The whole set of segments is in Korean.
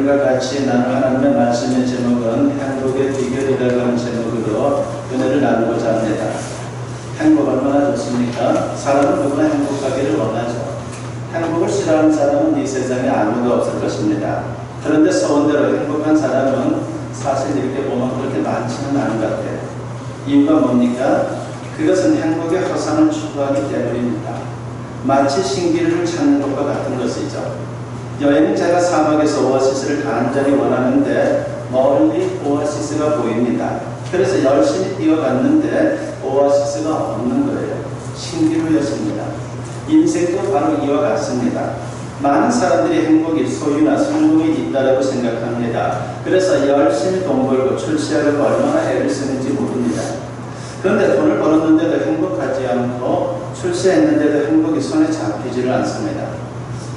과 같이 나눌 하나님의 말씀의 제목은 행복의 비결이라고 하는 제목으로 은혜를 나누고자 합니다. 행복 얼마나 좋습니까? 사람은 누구나 행복하기를 원하죠. 행복을 싫어하는 사람은 이 세상에 아무도 없을 것입니다. 그런데 서원대로 행복한 사람은 사실 이렇게 보면 그렇게 많지는 않은 것 같아요. 이유가 뭡니까? 그것은 행복의 허상을 추구하기 때문입니다. 마치 신기루를 찾는 것과 같은 것이죠. 여행자가 사막에서 오아시스를 간절히 원하는데 멀리 오아시스가 보입니다. 그래서 열심히 뛰어갔는데 오아시스가 없는 거예요. 신기루였습니다. 인생도 바로 이와 같습니다. 많은 사람들이 행복이 소유나 성공이 있다고 생각합니다. 그래서 열심히 돈 벌고 출세하려고 얼마나 애를 쓰는지 모릅니다. 그런데 돈을 벌었는데도 행복하지 않고 출세했는데도 행복이 손에 잡히지를 않습니다.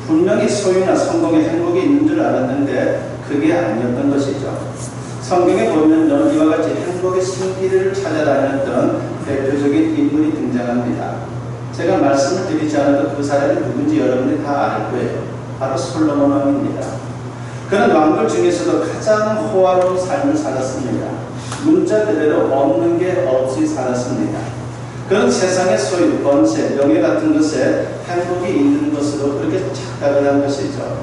분명히 소유나 성공에 행복이 있는 줄 알았는데 그게 아니었던 것이죠. 성경에 보면 이와 같이 행복의 신기를 찾아다녔던 대표적인 인물이 등장합니다. 제가 말씀을 드리지 않아도 그 사람이 누군지 여러분이 다 알 거예요. 바로 솔로몬 왕입니다. 그는 왕들 중에서도 가장 호화로운 삶을 살았습니다. 문자 그대로 없는 게 없이 살았습니다. 그런 세상의 소유, 번세, 명예 같은 것에 행복이 있는 것으로 그렇게 착각을 한 것이죠.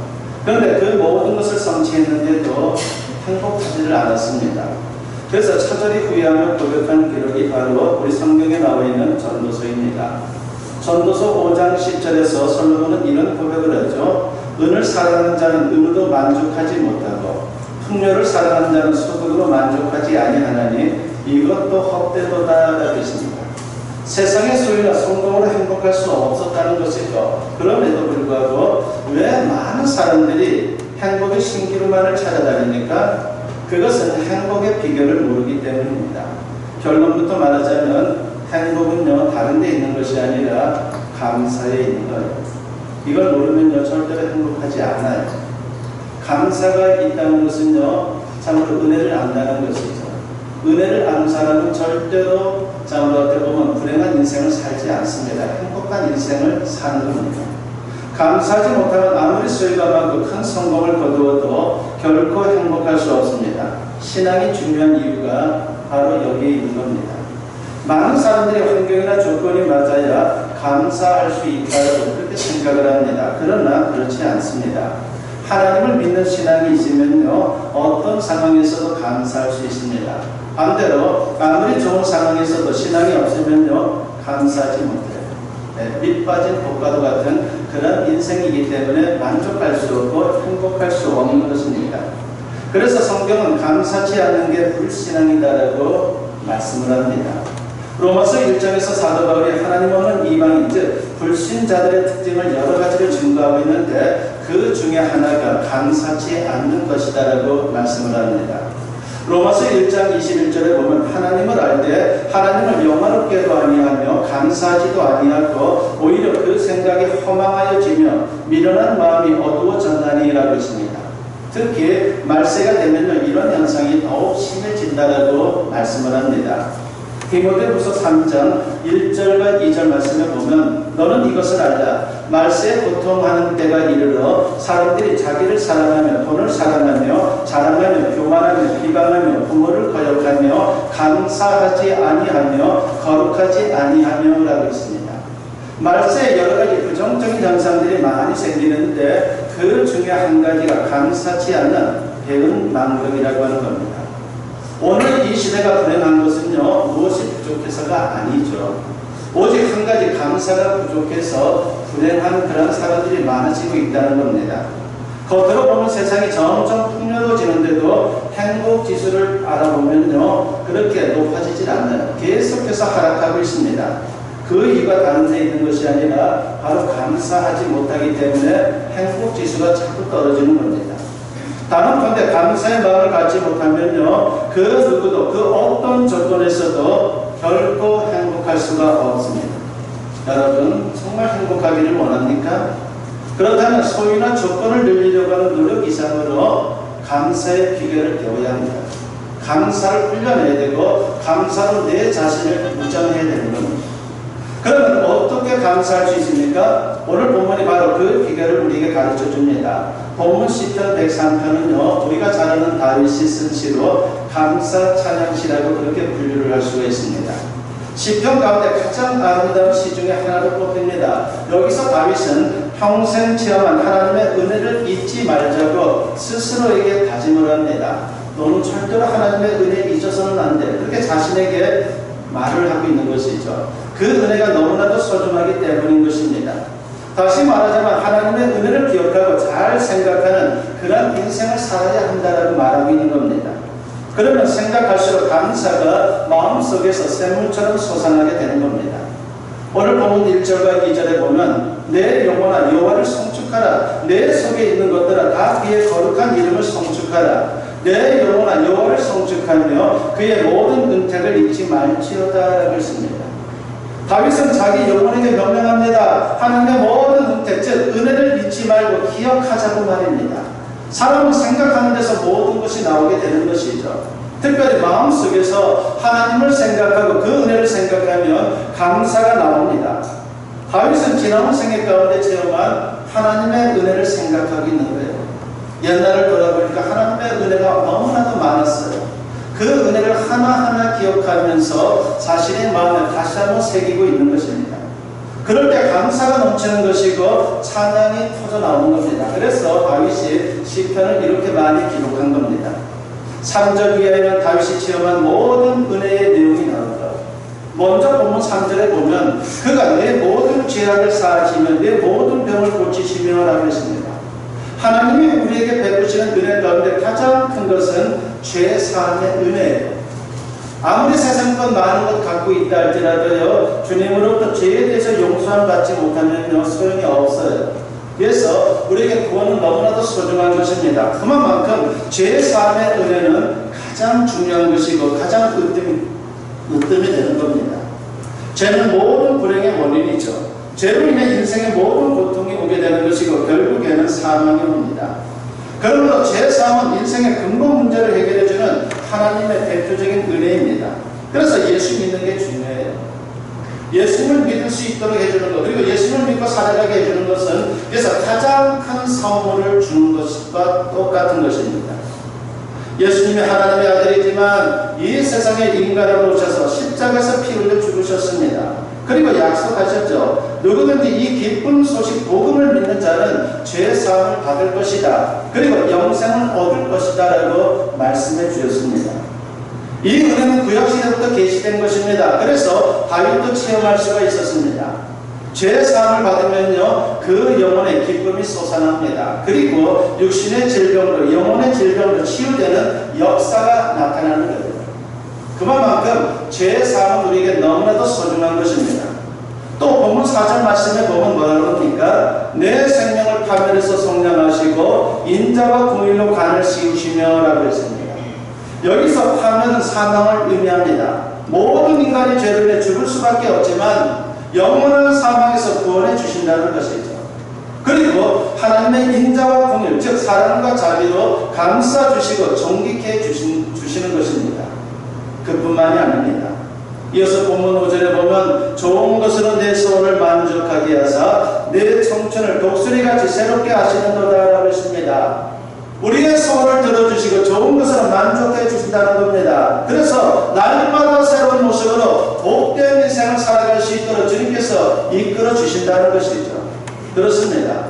그런데 그 모든 것을 성취했는데도 행복하지를 않았습니다. 그래서 처절히 후회하며 고백한 기록이 바로 우리 성경에 나와 있는 전도서입니다. 전도서 5장 10절에서 솔로몬은 이런 고백을 하죠. 은을 사랑하는 자는 은으로 만족하지 못하고 풍요를 사랑하는 자는 소득으로 만족하지 아니하나니 이것도 헛되도다라고 했습니다. 세상의 소유나 성공으로 행복할 수 없었다는 것이죠. 그럼에도 불구하고 왜 많은 사람들이 행복의 신기루만을 찾아다니니까? 그것은 행복의 비결을 모르기 때문입니다. 결론부터 말하자면 행복은요 다른 데 있는 것이 아니라 감사에 있는 거예요. 이걸 모르면요 절대로 행복하지 않아요. 감사가 있다는 것은요 참으로 은혜를 안다는 것이죠. 은혜를 아는 사람은 절대로 어떻게 보면 불행한 인생을 살지 않습니다. 행복한 인생을 사는 겁니다. 감사하지 못하면 아무리 소유가 많고 큰 성공을 거두어도 결코 행복할 수 없습니다. 신앙이 중요한 이유가 바로 여기에 있는 겁니다. 많은 사람들이 환경이나 조건이 맞아야 감사할 수 있다고 그렇게 생각을 합니다. 그러나 그렇지 않습니다. 하나님을 믿는 신앙이 있으면요 어떤 상황에서도 감사할 수 있습니다. 반대로 아무리 좋은 상황에서도 신앙이 없으면요 감사하지 못해요. 밑 빠진 볶아도 같은 그런 인생이기 때문에 만족할 수 없고 행복할 수 없는 것입니다. 그래서 성경은 감사치 않는 게 불신앙이다라고 말씀을 합니다. 로마서 1장에서 사도 바울이 하나님 없는 이방인 즉 불신자들의 특징을 여러 가지를 증거하고 있는데 그 중에 하나가 감사치 않는 것이다라고 말씀을 합니다. 로마서 1장 21절에 보면 하나님을 알되 하나님을 영화롭게도 아니하며 감사하지도 아니하고 오히려 그 생각이 허망하여지며 미련한 마음이 어두워졌나니라고 했습니다. 특히 말세가 되면요 이런 현상이 더욱 심해진다라고 말씀을 합니다. 디모데후서 3장 1절과 2절 말씀에 보면 너는 이것을 알라. 말세에 고통하는 때가 이르러 사람들이 자기를 사랑하며 돈을 사랑하며 자랑하며 교만하며 비방하며 부모를 거역하며 감사하지 아니하며 거룩하지 아니하며라고 있습니다. 말세에 여러 가지 부정적인 현상들이 많이 생기는데 그 중에 한 가지가 감사치 않는 배은망덕이라고 하는 겁니다. 오늘 이 시대가 불행한 것은요 무엇이 부족해서가 아니죠. 오직 한 가지 감사가 부족해서 불행한 그런 사람들이 많아지고 있다는 겁니다. 겉으로 보면 세상이 점점 풍요로워지는데도 행복지수를 알아보면요 그렇게 높아지질 않아요. 계속해서 하락하고 있습니다. 그 이유가 다른 데 있는 것이 아니라 바로 감사하지 못하기 때문에 행복지수가 자꾸 떨어지는 겁니다. 단언컨대 감사의 마음을 갖지 못하면요 그 누구도 그 어떤 조건에서도 결코 행복할 수가 없습니다. 여러분 정말 행복하기를 원합니까? 그렇다면 소유나 조건을 늘리려고 하는 노력 이상으로 감사의 비결을 배워야 합니다. 감사를 훈련해야 되고 감사로 내 자신을 무장해야 되는 겁니다. 그러면 어떻게 감사할 수 있습니까? 오늘 본문이 바로 그 비결을 우리에게 가르쳐 줍니다. 본문 시편 103편은요, 우리가 잘 아는 다윗이 쓴 시로 감사 찬양시라고 그렇게 분류를 할 수가 있습니다. 시편 가운데 가장 아름다운 시 중에 하나로 꼽힙니다. 여기서 다윗은 평생 체험한 하나님의 은혜를 잊지 말자고 스스로에게 다짐을 합니다. 너는 절대로 하나님의 은혜 잊어서는 안 돼. 그렇게 자신에게 말을 하고 있는 것이죠. 그 은혜가 너무나도 소중하기 때문인 것입니다. 다시 말하자면 하나님의 은혜를 기억하고 잘 생각하는 그런 인생을 살아야 한다라고 말하고 있는 겁니다. 그러면 생각할수록 감사가 마음속에서 샘물처럼 솟아나게 되는 겁니다. 오늘 본문 1절과 2절에 보면 내 영혼아 여호와를 송축하라. 내 속에 있는 것들아 다 그의 거룩한 이름을 송축하라. 내 영혼아 여호와를 송축하며 그의 모든 은택을 잊지 말지어다라고 했습니다. 다윗은 자기 영혼에게 명령합니다. 하나님의 모든 은택, 즉 은혜를 잊지 말고 기억하자고 말입니다. 사람은 생각하는 데서 모든 것이 나오게 되는 것이죠. 특별히 마음속에서 하나님을 생각하고 그 은혜를 생각하면 감사가 나옵니다. 다윗은 지나온 생애 가운데 체험한 하나님의 은혜를 생각하고 있는 거예요. 옛날을 돌아보니까 하나님의 은혜가 너무나도 많았어요. 그 은혜를 하나하나 기억하면서 자신의 마음에 다시 한번 새기고 있는 것입니다. 그럴 때 감사가 넘치는 것이고 찬양이 터져나오는 겁니다. 그래서 다윗이 시편을 이렇게 많이 기록한 겁니다. 3절 이하에는 다윗이 체험한 모든 은혜의 내용이 나옵니다. 먼저 본문 3절에 보면 그가 내 모든 죄악을 사하시며 내 모든 병을 고치시며 라고 했습니다. 하나님이 우리에게 베푸시는 은혜 가운데 가장 큰 것은 죄 사함의 은혜예요. 아무리 세상껏 많은 것 갖고 있다 할지라도요, 주님으로부터 죄에 대해서 용서함 받지 못하면 소용이 없어요. 그래서 우리에게 구원은 너무나도 소중한 것입니다. 그만큼 죄 사함의 은혜는 가장 중요한 것이고 가장 으뜸이 되는 겁니다. 죄는 모든 불행의 원인이죠. 죄로 인해 인생의 모든 고통이 오게 되는 것이고 결국에는 사망이 옵니다. 그러므로 죄사함은 인생의 근본 문제를 해결해주는 하나님의 대표적인 은혜입니다. 그래서 예수 믿는 게 중요해요. 예수를 믿을 수 있도록 해주는 것, 그리고 예수를 믿고 살아가게 해주는 것은 그래서 가장 큰 선물을 주는 것과 똑같은 것입니다. 예수님이 하나님의 아들이지만 이 세상에 인간으로 오셔서 십자가에서 피 흘려 죽으셨습니다. 그리고 약속하셨죠. 누구든지 이 기쁜 소식 복음을 믿는 자는 죄 사함을 받을 것이다. 그리고 영생을 얻을 것이다 라고 말씀해 주셨습니다. 이 은혜는 구약시대부터 계시된 것입니다. 그래서 다윗도 체험할 수가 있었습니다. 죄 사함을 받으면요 그 영혼의 기쁨이 솟아납니다. 그리고 육신의 질병으로 영혼의 질병으로 치유되는 역사가 나타나는 거예요. 그만큼 죄 사함은 우리에게 너무나도 소중한 것입니다. 또 본문 4절 말씀에 보면 뭐라고 합니까? 내 생명을 파멸해서 속량하시고 인자와 공의로 간을 씌우시며 라고 했습니다. 여기서 파멸은 사망을 의미합니다. 모든 인간이 죄로 인해 죽을 수밖에 없지만 영원한 사망에서 구원해 주신다는 것이죠. 그리고 하나님의 인자와 공의, 즉 사랑과 자비로 감싸주시고 정직해 주시는 것입니다. 그뿐만이 아닙니다. 이어서 본문 5절에 보면 좋은 것으로 내 소원을 만족하게 하사 내 청춘을 독수리같이 새롭게 하시는도다 라고 했습니다. 우리의 소원을 들어주시고 좋은 것으로 만족해 주신다는 겁니다. 그래서 날마다 새로운 모습으로 복된 인생을 살아갈 수 있도록 주님께서 이끌어 주신다는 것이죠. 그렇습니다.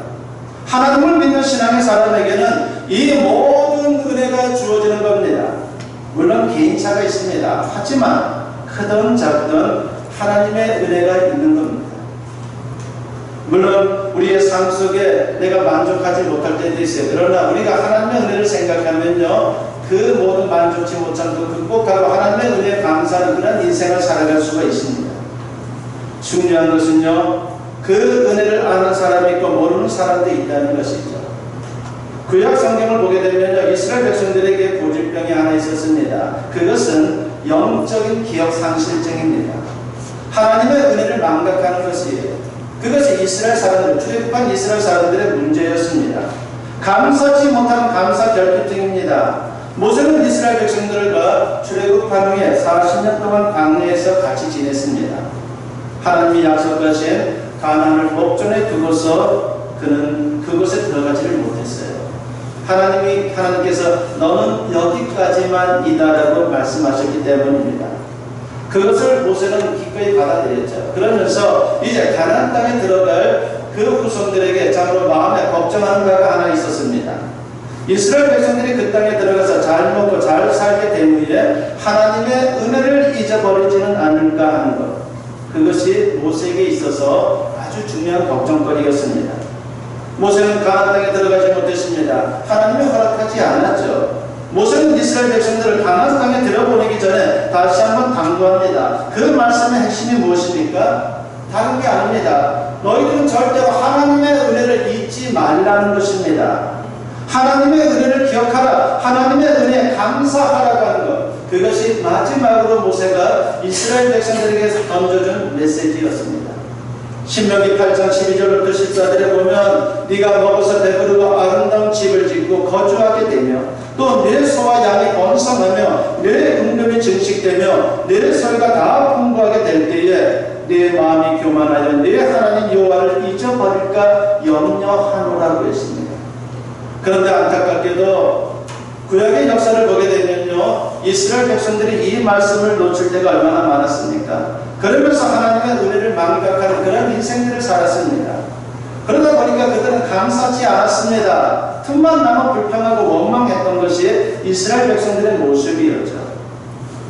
하나님을 믿는 신앙의 사람에게는 이 모든 은혜가 주어지는 겁니다. 물론 개인차가 있습니다. 하지만 크든 작든 하나님의 은혜가 있는 겁니다. 물론 우리의 삶 속에 내가 만족하지 못할 때도 있어요. 그러나 우리가 하나님의 은혜를 생각하면요 그 모든 만족치 못함도 극복하고 하나님의 은혜에 감사하는 그런 인생을 살아갈 수가 있습니다. 중요한 것은요 그 은혜를 아는 사람이 있고 모르는 사람도 있다는 것이죠. 구약 성경을 보게 되면요 이스라엘 백성들에게 고질병이 하나 있었습니다. 그것은 영적인 기억 상실증입니다. 하나님의 은혜를 망각하는 것이에요. 그것이 이스라엘 사람들, 출애굽한 이스라엘 사람들의 문제였습니다. 감사치 못하는 감사 결핍증입니다. 모세는 이스라엘 백성들과 출애굽한 후에 40년 동안 광야에서 같이 지냈습니다. 하나님이 약속하신 가나안을 목전에 두고서 그는 그곳에 들어가지를 못했어요. 하나님께서 너는 여기까지만 이다라고 말씀하셨기 때문입니다. 그것을 모세는 기꺼이 받아들였죠. 그러면서 이제 가나안 땅에 들어갈 그 후손들에게 참으로 마음에 걱정하는 바가 하나 있었습니다. 이스라엘 백성들이 그 땅에 들어가서 잘 먹고 잘 살게 된 후에 하나님의 은혜를 잊어버리지는 않을까 하는 것, 그것이 모세에게 있어서 아주 중요한 걱정거리였습니다. 모세는 가나안 땅에 들어가지 못했습니다. 하나님이 허락하지 않았죠. 모세는 이스라엘 백성들을 가나안 땅에 들어보내기 전에 다시 한번 당부합니다. 그 말씀의 핵심이 무엇입니까? 다른 게 아닙니다. 너희들은 절대로 하나님의 은혜를 잊지 말라는 것입니다. 하나님의 은혜를 기억하라. 하나님의 은혜에 감사하라고 하는 것. 그것이 마지막으로 모세가 이스라엘 백성들에게 던져준 메시지였습니다. 신명기 8장 12절부터 14절에 보면 네가 먹어서 배부르고 아름다운 집을 짓고 거주하게 되며 또 내 소와 양이 번성하며 내 은금이 증식되며 내 소유가 다 풍부하게 될 때에 내 마음이 교만하여 내 하나님 여호와를 잊어버릴까 염려하노라고 했습니다. 그런데 안타깝게도 구약의 역사를 보게 되면요, 이스라엘 백성들이 이 말씀을 놓칠 때가 얼마나 많았습니까? 그러면서 하나님의 은혜를 망각하는 그런 인생들을 살았습니다. 그러다 보니까 그들은 감사하지 않았습니다. 틈만 나면 불평하고 원망했던 것이 이스라엘 백성들의 모습이었죠.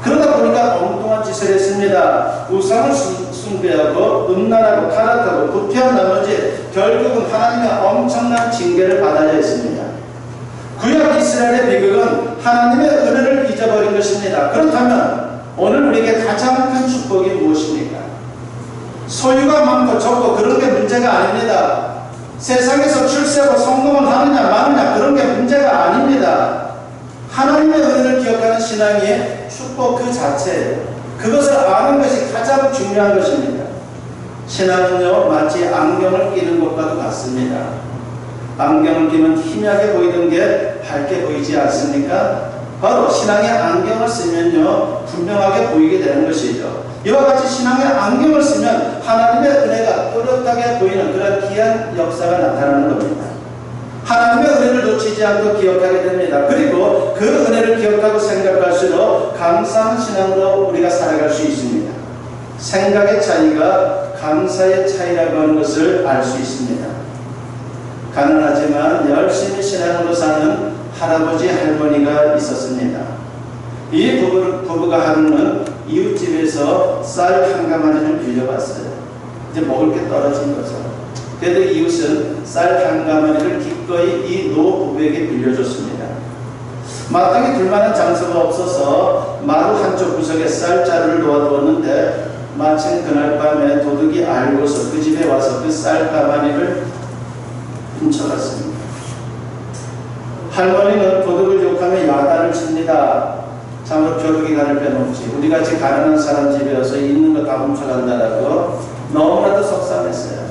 그러다 보니까 엉뚱한 짓을 했습니다. 우상을 숭배하고 음란하고 타락하고 부패한 나머지 결국은 하나님의 엄청난 징계를 받아야 했습니다. 구약 이스라엘의 비극은 하나님의 은혜를 잊어버린 것입니다. 그렇다면 오늘 우리에게 가장 큰 축복이 무엇입니까? 소유가 많고 적고 그런 게 문제가 아닙니다. 세상에서 출세하고 성공을 하느냐 마느냐 그런 게 문제가 아닙니다. 하나님의 은혜를 기억하는 신앙이 축복 그 자체예요. 그것을 아는 것이 가장 중요한 것입니다. 신앙은요, 마치 안경을 끼는 것과도 같습니다. 안경을 끼면 희미하게 보이던 게 밝게 보이지 않습니까? 바로 신앙의 안경을 쓰면요, 분명하게 보이게 되는 것이죠. 이와 같이 신앙의 안경을 쓰면 하나님의 은혜가 또렷하게 보이는 그런 귀한 역사가 나타나는 겁니다. 하나님의 은혜를 놓치지 않고 기억하게 됩니다. 그리고 그 은혜를 기억하고 생각할수록 감사한 신앙으로 우리가 살아갈 수 있습니다. 생각의 차이가 감사의 차이라고 하는 것을 알 수 있습니다. 가난하지만 열심히 신앙으로 사는 할아버지 할머니가 있었습니다. 이 부부가 하루는 이웃집에서 쌀 한 가마니를 빌려봤어요. 이제 먹을 게 떨어진 거죠. 그래도 이웃은 쌀 한 가마니를 기꺼이 이 노 부부에게 빌려줬습니다. 마땅히 둘만한 장소가 없어서 마루 한쪽 구석에 쌀자루를 놓아두었는데 마침 그날 밤에 도둑이 알고서 그 집에 와서 그 쌀 가마니를 훔쳐갔습니다. 할머니는 도둑을 욕하며 야단을 칩니다. 참으로 벼룩이 가를 빼놓지 우리같이 가난한 사람 집에 와서 있는 거 다 훔쳐간다라고 너무나도 속상했어요.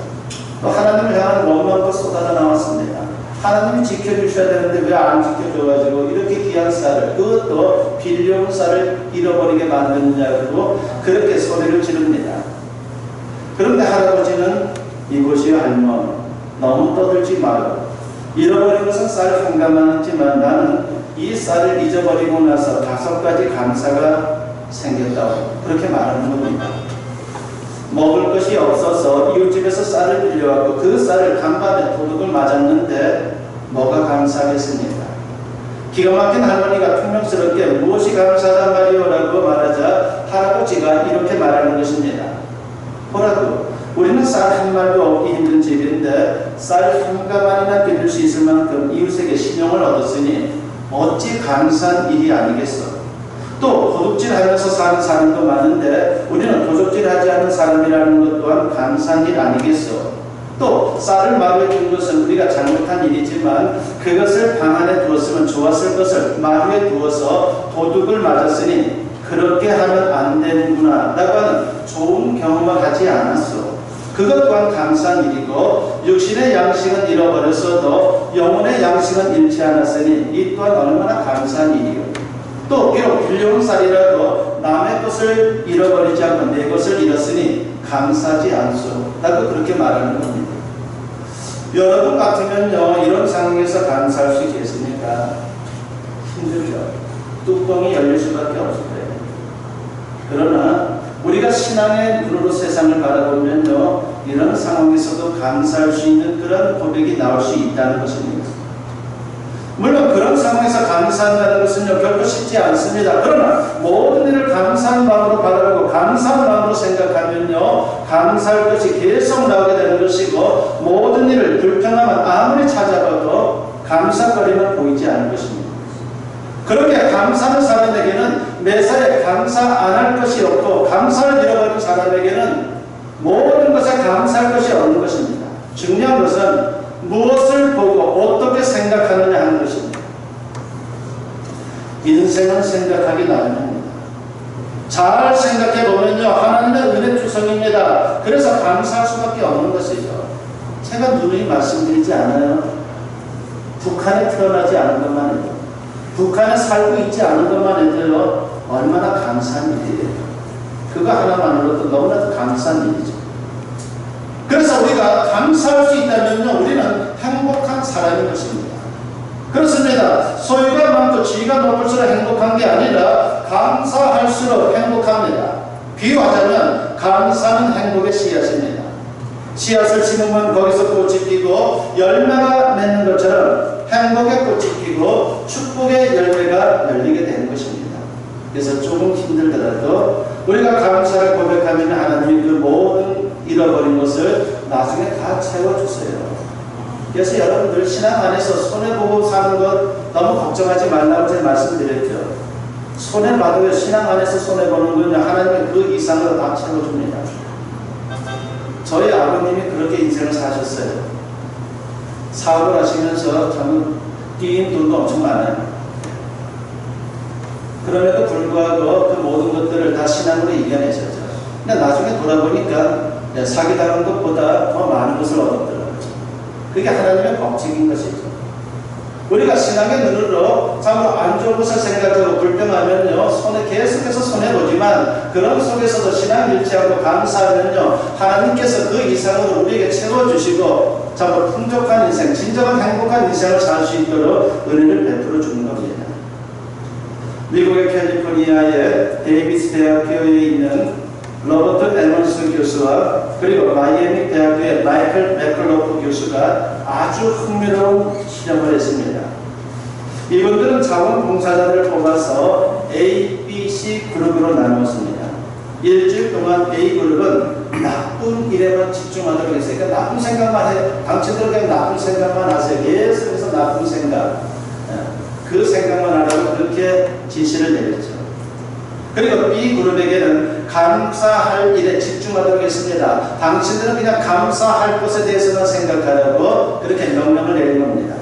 또 하나님을 향한 원망도 쏟아져 나왔습니다. 하나님이 지켜주셔야 되는데 왜 안 지켜줘가지고 이렇게 귀한 쌀을, 그것도 빌려온 쌀을 잃어버리게 만드느냐고 그렇게 소리를 지릅니다. 그런데 할아버지는 이곳이요 할머니, 너무 떠들지 말고 잃어버린 것은 쌀 한 가마니지만 나는 이 쌀을 잊어버리고 나서 5가지 감사가 생겼다고 그렇게 말하는 겁니다. 먹을 것이 없어서 이웃집에서 쌀을 빌려왔고 그 쌀을 간밤에 도둑을 맞았는데 뭐가 감사하겠습니까? 기가 막힌 할머니가 퉁명스럽게 무엇이 감사하단 말이오라고 말하자 할아버지가 이렇게 말하는 것입니다. 뭐라고? 우리는 쌀 한 말도 얻기 힘든 집인데 쌀 한 가마니나 빌릴 수 있을 만큼 이웃에게 신용을 얻었으니 어찌 감사한 일이 아니겠어. 또 도둑질하면서 사는 사람도 많은데 우리는 도둑질하지 않는 사람이라는 것 또한 감사한 일 아니겠어. 또 쌀을 마루에 둔 것은 우리가 잘못한 일이지만 그것을 방 안에 두었으면 좋았을 것을 마루에 두어서 도둑을 맞았으니 그렇게 하면 안 되는구나 라고 하는 좋은 경험을 하지 않았어. 그것 또한 감사한 일이고 육신의 양식은 잃어버렸어도 영혼의 양식은 잃지 않았으니 이 또한 얼마나 감사한 일이요. 또 비록 빌려온 쌀이라도 남의 것을 잃어버리지 않고 내 것을 잃었으니 감사하지 않소라고 그렇게 말하는 겁니다. 여러분 같으면요, 이런 상황에서 감사할 수 있겠습니까? 힘들죠. 뚜껑이 열릴 수밖에 없을 거예요. 그러나 우리가 신앙의 눈으로 세상을 바라보면요, 이런 상황에서도 감사할 수 있는 그런 고백이 나올 수 있다는 것입니다. 물론 그런 상황에서 감사한다는 것은요, 결코 쉽지 않습니다. 그러나 모든 일을 감사한 마음으로 바라보고 감사한 마음으로 생각하면요, 감사할 것이 계속 나오게 되는 것이고, 모든 일을 불평하면 아무리 찾아봐도 감사거리는 보이지 않을 것입니다. 그렇게 감사하는 사람에게는 매사에 감사 안 할 것이 없고, 감사를 잃어버린 사람에게는 모든 것에 감사할 것이 없는 것입니다. 중요한 것은 무엇을 보고 어떻게 생각하느냐 하는 것입니다. 인생은 생각하기 나름입니다. 잘 생각해 보면요, 하나님의 은혜 투성입니다. 그래서 감사할 수밖에 없는 것이죠. 제가 누누이 말씀드리지 않아요. 북한에 태어나지 않은 것만 해도, 북한에 살고 있지 않은 것만 해도요, 얼마나 감사한 일이에요. 그거 하나만으로도 너무나도 감사한 일이죠. 그래서 우리가 감사할 수 있다면요, 우리는 행복한 사람인 것입니다. 그렇습니다. 소유가 많고 지위가 높을수록 행복한 게 아니라 감사할수록 행복합니다. 비유하자면 감사는 행복의 씨앗입니다. 씨앗을 심으면 거기서 꽃이 피고 열매가 맺는 것처럼 행복의 꽃이 피고 축복의 열매가 열리게 되는 것입니다. 그래서 조금 힘들더라도 우리가 감사를 고백하면 하나님이 그 모든 잃어버린 것을 나중에 다 채워주세요. 그래서 여러분들 신앙 안에서 손해보고 사는 것 너무 걱정하지 말라고 제가 말씀드렸죠. 손해봐도 신앙 안에서 손해보는 건요, 하나님이 그 이상으로 다 채워줍니다. 저희 아버님이 그렇게 인생을 사셨어요. 사업을 하시면서 참 뛰인 돈도 엄청 많아요. 그럼에도 불구하고 그 모든 것들을 다 신앙으로 이겨내셨죠. 근데 나중에 돌아보니까 사기당한 것보다 더 많은 것을 얻었더라고요. 그게 하나님의 법칙인 것이죠. 우리가 신앙의 눈으로 참으로 안 좋은 것을 생각하고 불평하면요, 계속해서 손해보지만 그런 속에서도 신앙 일치하고 감사하면요, 하나님께서 그 이상으로 우리에게 채워주시고 참으로 풍족한 인생, 진정한 행복한 인생을 살 수 있도록 은혜를 베풀어 주는 겁니다. 미국의 캘리포니아의 데이비스 대학교에 있는 로버트 에먼스 교수와 그리고 마이애미 대학교의 마이클 맥클로프 교수가 아주 흥미로운 실험을 했습니다. 이분들은 자원봉사자들을 뽑아서 A, B, C 그룹으로 나누었습니다. 일주일 동안 A 그룹은 나쁜 일에만 집중하도록 했어요. 그러니까 나쁜 생각만 해. 당신들 그냥 나쁜 생각만 하세요. 계속해서 나쁜 생각. 그 생각만 하라고 그렇게 지시를 내렸죠. 그리고 B 그룹에게는 감사할 일에 집중하도록 했습니다. 당신들은 그냥 감사할 것에 대해서만 생각하라고 그렇게 명령을 내린 겁니다.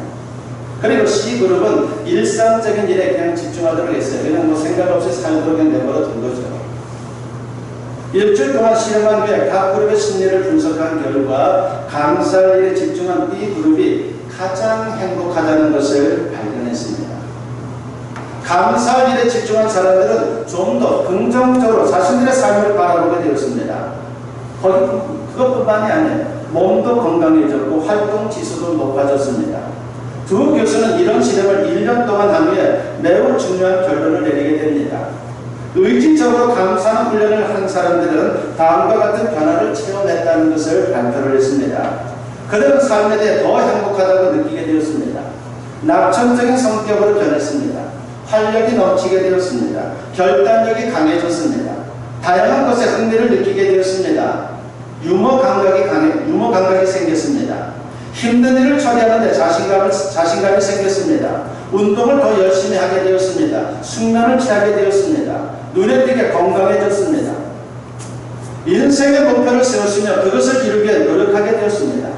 그리고 C 그룹은 일상적인 일에 그냥 집중하도록 했어요. 그냥 뭐 생각 없이 살도록 그냥 내버려 둔 거죠. 일주일 동안 실험한 후에 각 그룹의 심리를 분석한 결과 감사할 일에 집중한 B 그룹이 가장 행복하다는 것을 발견했습니다. 감사할 일에 집중한 사람들은 좀 더 긍정적으로 자신들의 삶을 바라보게 되었습니다. 그것뿐만이 아니에요. 몸도 건강해졌고 활동 지수도 높아졌습니다. 두 교수는 이런 실험을 1년 동안 한 후에 매우 중요한 결론을 내리게 됩니다. 의지적으로 감사하는 훈련을 한 사람들은 다음과 같은 변화를 체험했다는 것을 발표를 했습니다. 그들은 삶에 대해 더 행복하다고 느끼게 되었습니다. 낙천적인 성격으로 변했습니다. 활력이 넘치게 되었습니다. 결단력이 강해졌습니다. 다양한 것에 흥미를 느끼게 되었습니다. 유머 감각이 생겼습니다. 힘든 일을 처리하는 데 자신감이 생겼습니다. 운동을 더 열심히 하게 되었습니다. 숙면을 취하게 되었습니다. 눈에 띄게 건강해졌습니다. 인생의 목표를 세웠으며 그것을 이루기 위해 노력하게 되었습니다.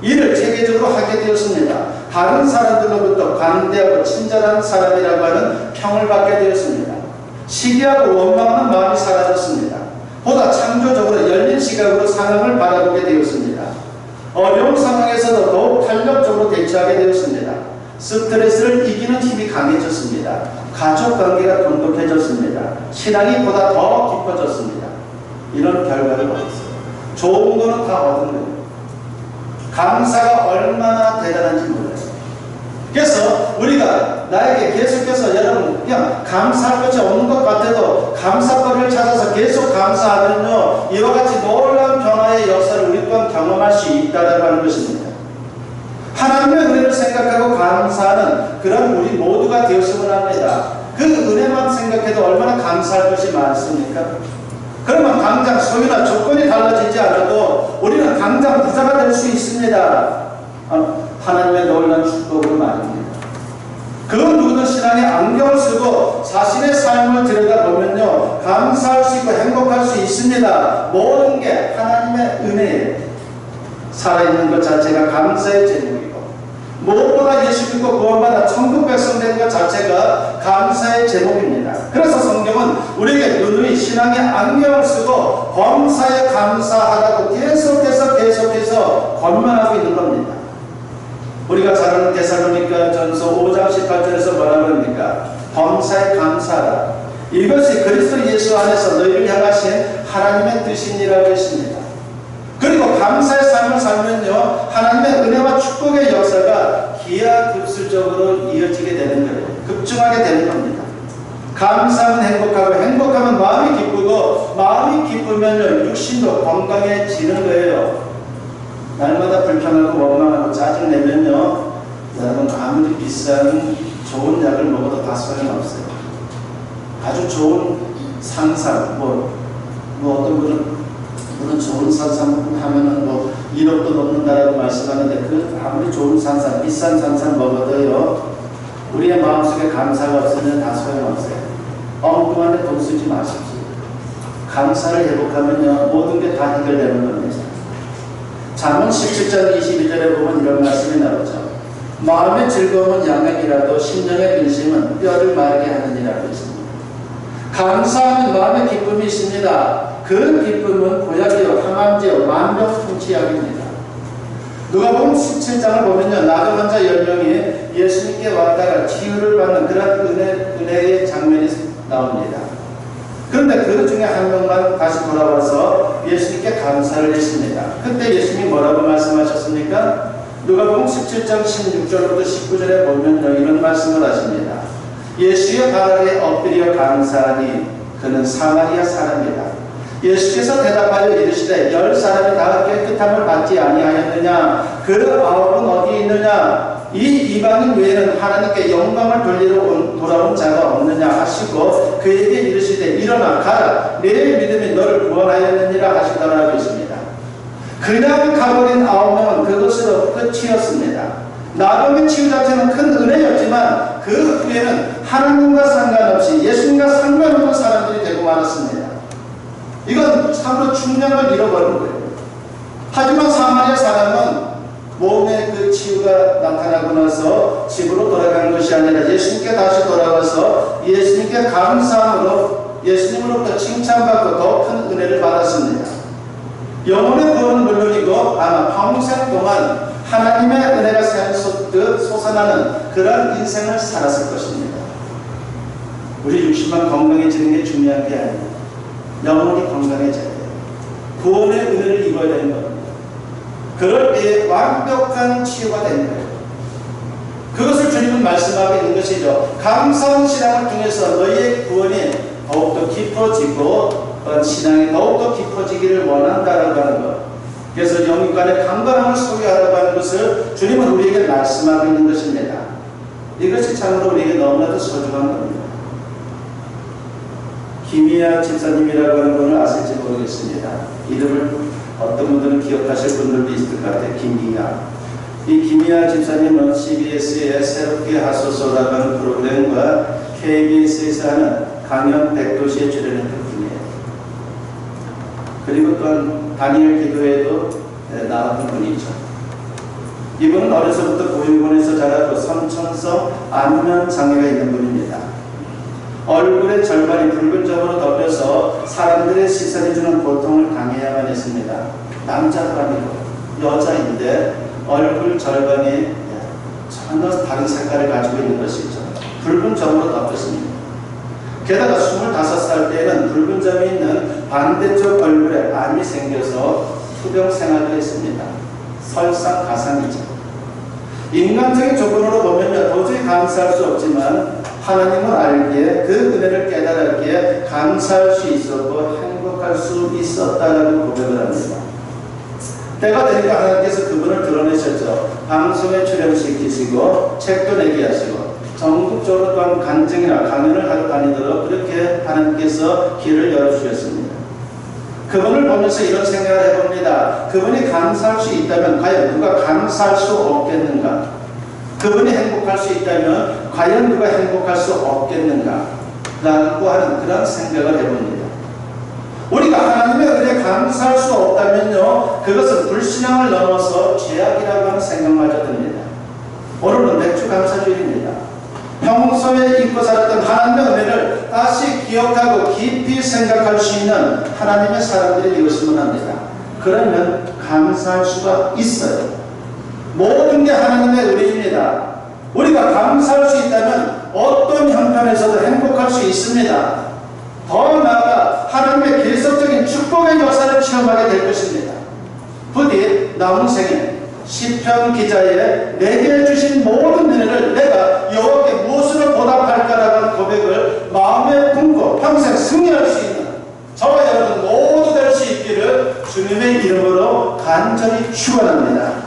일을 체계적으로 하게 되었습니다. 다른 사람들로부터 관대하고 친절한 사람이라고 하는 평을 받게 되었습니다. 시기하고 원망하는 마음이 사라졌습니다. 보다 창조적으로 열린 시각으로 상황을 바라보게 되었습니다. 어려운 상황에서도 더욱 탄력적으로 대처하게 되었습니다. 스트레스를 이기는 힘이 강해졌습니다. 가족관계가 돈독해졌습니다. 신앙이 보다 더 깊어졌습니다. 이런 결과를 얻었어요. 좋은 거는 다 얻은 거예요. 감사가 얼마나 대단한지 몰라요. 그래서 우리가 나에게 계속해서 여러분 그냥 감사할 것이 없는 것 같아도 감사거리를 찾아서 계속 감사하면요 이와 같이 놀라운 변화의 역사를 우리 또한 경험할 수 있다라고 하는 것입니다. 하나님의 은혜를 생각하고 감사하는 그런 우리 모두가 되었으면 합니다. 그 은혜만 생각해도 얼마나 감사할 것이 많습니까? 그러면 당장 소유나 조건이 달라지지 않아도 우리는 당장 부자가 될 수 있습니다. 하나님의 놀라운 축복으로 말입니다. 그 누구든 신앙의 안경을 쓰고 자신의 삶을 들여다보면요 감사할 수 있고 행복할 수 있습니다. 모든 게 하나님의 은혜예요. 살아있는 것 자체가 감사의 제목이고 무엇보다 예수 믿고 구원받아 천국 백성 된 것 자체가 감사의 제목입니다. 그래서 성경은 우리에게 누누이 신앙의 안경을 쓰고 범사에 감사하라고 계속해서 권면하고 있는 겁니다. 우리가 잘 아는 데살로니가 전서 5장 18절에서 뭐라고 합니까? 범사에 감사하라. 이것이 그리스도 예수 안에서 너희를 향하신 하나님의 뜻이니라고 했습니다. 그리고 감사의 삶을 살면요 하나님의 은혜와 축복의 역사가 기하급수적으로 이어지게 되는 거예요. 급증하게 되는 겁니다. 감사하면 행복하고 행복하면 마음이 기쁘고 마음이 기쁘면요 육신도 건강해지는 거예요. 날마다 불평하고 원망하고 짜증내면요 여러분 아무리 비싼 좋은 약을 먹어도 다 소용없어요. 아주 좋은 산삼 뭐 어떤 분은 좋은 산삼 하면은 뭐 1억도 넘는다라고 말씀하는데 그 아무리 좋은 산삼 비싼 산삼 먹어도요 우리의 마음속에 감사가 없으면 다 소용없어요. 엉뚱한 데 돈 쓰지 마십시오. 감사를 회복하면요 모든 게 다 해결되는 겁니다. 잠언 17장 22절에 보면 이런 말씀이 나오죠. 마음의 즐거움은 양약이라도 심령의 근심은 뼈를 마르게 하느니라고 했습니다. 감사하면 마음의 기쁨이 있습니다. 그 기쁨은 보약이요 항암제요 만병통치약입니다. 누가복음 17장을 보면요 나병 환자 10명이 예수님께 왔다가 치유를 받는 그런 은혜의 장면이 나옵니다. 그런데 그 중에 한 명만 다시 돌아와서 예수님께 감사를 했습니다. 그때 예수님이 뭐라고 말씀하셨습니까? 누가복음 17장 16절부터 19절에 보면요 이런 말씀을 하십니다. 예수의 발 아래 엎드려 감사하니 그는 사마리아 사람이다. 예수께서 대답하여 이르시되 10사람이 다 깨끗함을 받지 아니하였느냐? 그 9은 어디 있느냐? 이 이방인 외에는 하나님께 영광을 돌리러 돌아온 자가 없느냐 하시고 그에게 이르시되 일어나 가라 내 믿음이 너를 구원하였느니라 하시더라고 있습니다. 그냥 가버린 9명은 그것으로 끝이었습니다. 나병의 치유 자체는 큰 은혜였지만 그 후에는 하나님과 상관없이 예수님과 상관없는 사람들이 되고 말았습니다. 이건 참으로 중량을 잃어버린 거예요. 하지만 사마리아 사람은 몸에 그 치유가 나타나고 나서 집으로 돌아가는 것이 아니라 예수님께 다시 돌아가서 예수님께 감사함으로 예수님으로부터 칭찬받고 더 큰 은혜를 받았습니다. 영혼의 구원은 물론이고 아마 평생 동안 하나님의 은혜가 솟아나는 그런 인생을 살았을 것입니다. 우리 육신만 건강해지는 게 중요한 게 아니에요. 영혼이 건강해져야 돼요. 구원의 은혜를 입어야 되는 겁니다. 그럴 때에 완벽한 치유가 되는 거예요. 그것을 주님은 말씀하고 있는 것이죠. 감사한 신앙을 통해서 너희의 구원이 더욱더 깊어지고 신앙이 더욱더 깊어지기를 원한다라고 하는 것. 그래서 영육간의 강건함을 소유하라고 하는 것을 주님은 우리에게 말씀하고 있는 것입니다. 이것이 참으로 우리에게 너무나도 소중한 겁니다. 김희아 집사님이라고 하는 분을 아실지 모르겠습니다. 이름을 어떤 분들은 기억하실 분들도 있을 것 같아요. 김희아. 이 김희아 집사님은 CBS의 새롭게 하소서라고 하는 프로그램과 KBS에서 하는 강연 100도시에 출연했던 분이에요. 그리고 또한 다니엘 기도에도 나왔던 분이죠. 이분은 어려서부터 고육원에서 자라고 선천성 안면 장애가 있는 분입니다. 얼굴의 절반이 붉은 점으로 덮여서 사람들의 시선이 주는 고통을 당해야만 했습니다. 남자도 아니고 여자인데 얼굴 절반이 전혀 다른 색깔을 가지고 있는 것이죠. 붉은 점으로 덮였습니다. 게다가 25살 때에는 붉은 점이 있는 반대쪽 얼굴에 암이 생겨서 투병 생활도 있습니다. 설상가상이죠. 인간적인 조건으로 보면 도저히 감사할 수 없지만 하나님을 알기에 그 은혜를 깨달았기에 감사할 수 있었고 행복할 수 있었다라고 고백을 합니다. 때가 되니까 하나님께서 그분을 드러내셨죠. 방송에 출연시키시고 책도 내게 하시고 전국적으로 또한 간증이나 강연을 하러 다니도록 그렇게 하나님께서 길을 열어주셨습니다. 그분을 보면서 이런 생각을 해봅니다. 그분이 감사할 수 있다면 과연 누가 감사할 수 없겠는가? 그분이 행복할 수 있다면 과연 누가 행복할 수 없겠는가? 라고 하는 그런 생각을 해봅니다. 우리가 하나님의 은혜에 감사할 수 없다면요, 그것은 불신앙을 넘어서 죄악이라고 하는 생각마저 듭니다. 오늘은 맥주 감사주일입니다. 평소에 잊고 살았던 하나님의 은혜를 다시 기억하고 깊이 생각할 수 있는 하나님의 사람들이 되었으면 합니다. 그러면 감사할 수가 있어요. 모든 게 하나님의 은혜입니다. 우리가 감사할 수 있다면 어떤 형편에서도 행복할 수 있습니다. 더 나아가 하나님의 계속적인 축복의 역사를 체험하게 될 것입니다. 부디 남은 생에 시편 기자의 내게 주신 모든 은혜를 내가 여호와께 무엇으로 보답할까라는 고백을 마음에 품고 평생 승리할 수 있는 저와 여러분 모두 될 수 있기를 주님의 이름으로 간절히 축원합니다.